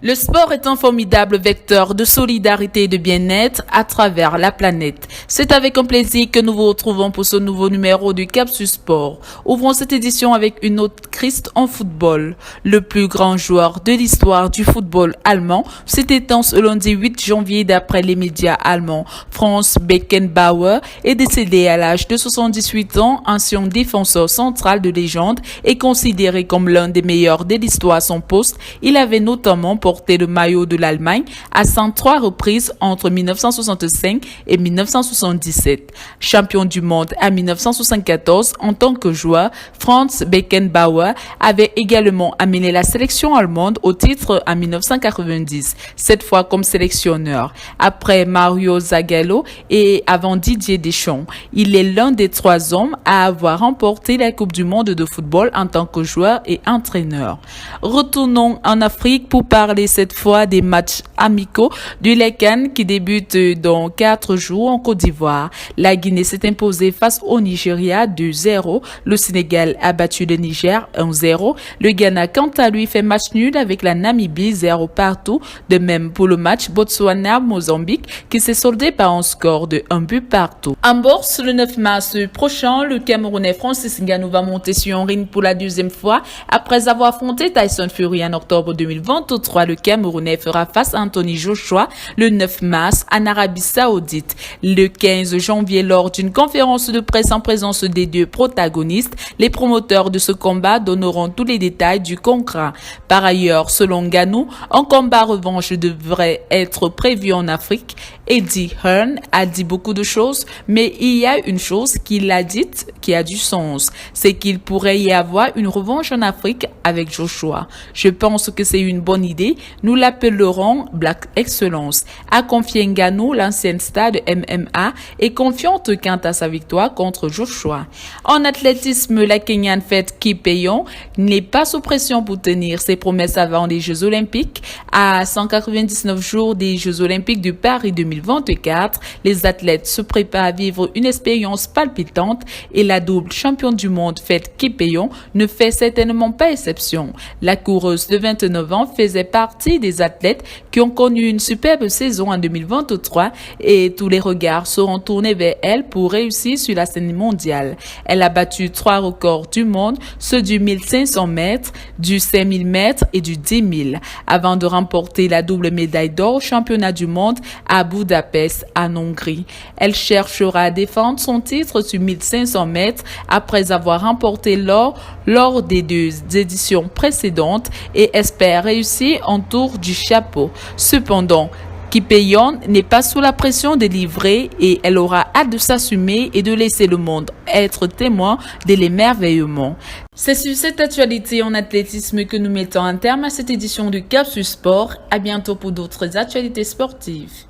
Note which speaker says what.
Speaker 1: Le sport est un formidable vecteur de solidarité et de bien-être à travers la planète. C'est avec un plaisir que nous vous retrouvons pour ce nouveau numéro du Capsule Sport. Ouvrons cette édition avec une autre Christ en football. Le plus grand joueur de l'histoire du football allemand s'est éteint ce lundi 8 janvier d'après les médias allemands. Franz Beckenbauer est décédé à l'âge de 78 ans, ancien défenseur central de légende et considéré comme l'un des meilleurs de l'histoire à son poste. Il avait notamment porté le maillot de l'Allemagne à 103 reprises entre 1965 et 1977. Champion du monde en 1974 en tant que joueur, Franz Beckenbauer avait également amené la sélection allemande au titre en 1990, cette fois comme sélectionneur. Après Mario Zagallo et avant Didier Deschamps, il est l'un des 3 hommes à avoir remporté la Coupe du monde de football en tant que joueur et entraîneur. Retournons en Afrique pour parler cette fois des matchs amicaux du LECAN qui débute dans 4 jours en Côte d'Ivoire. La Guinée s'est imposée face au Nigeria 2-0. Le Sénégal a battu le Niger 1-0. Le Ghana, quant à lui, fait match nul avec la Namibie 0 partout. De même pour le match Botswana-Mozambique qui s'est soldé par un score de 1 but partout. En bourse, le 9 mars prochain, le Camerounais Francis Ngannou va monter sur un ring pour la 2e fois après avoir affronté Tyson Fury en octobre 2023. Le Camerounais fera face à Anthony Joshua le 9 mars en Arabie Saoudite. Le 15 janvier, lors d'une conférence de presse en présence des 2 protagonistes, les promoteurs de ce combat donneront tous les détails du contrat. Par ailleurs, selon Ngannou, un combat revanche devrait être prévu en Afrique. Eddie Hearn a dit beaucoup de choses, mais il y a une chose qu'il a dite qui a du sens, c'est qu'il pourrait y avoir une revanche en Afrique avec Joshua. Je pense que c'est une bonne idée. Nous l'appellerons Black Excellence, a confié Ngannou, l'ancienne star de MMA, est confiante quant à sa victoire contre Joshua. En athlétisme, la Kenyane Faith Kipyegon n'est pas sous pression pour tenir ses promesses avant les Jeux Olympiques. À 199 jours des Jeux Olympiques de Paris 2024, les athlètes se préparent à vivre une expérience palpitante et la double championne du monde Faith Kipyegon ne fait certainement pas exception. La coureuse de 29 ans faisait partie des athlètes qui ont connu une superbe saison en 2023 et tous les regards seront tournés vers elle pour réussir sur la scène mondiale. Elle a battu 3 records du monde, ceux du 1500 mètres, du 5000 mètres et du 10 000, avant de remporter la double médaille d'or au championnat du monde à Budapest en Hongrie. Elle cherchera à défendre son titre sur 1500 mètres après avoir remporté l'or lors des 2 éditions précédentes et espère réussir en tour du chapeau. Cependant, Kipyegon n'est pas sous la pression de livrer et elle aura hâte de s'assumer et de laisser le monde être témoin de l'émerveillement. C'est sur cette actualité en athlétisme que nous mettons un terme à cette édition du Capsule Sport. À bientôt pour d'autres actualités sportives.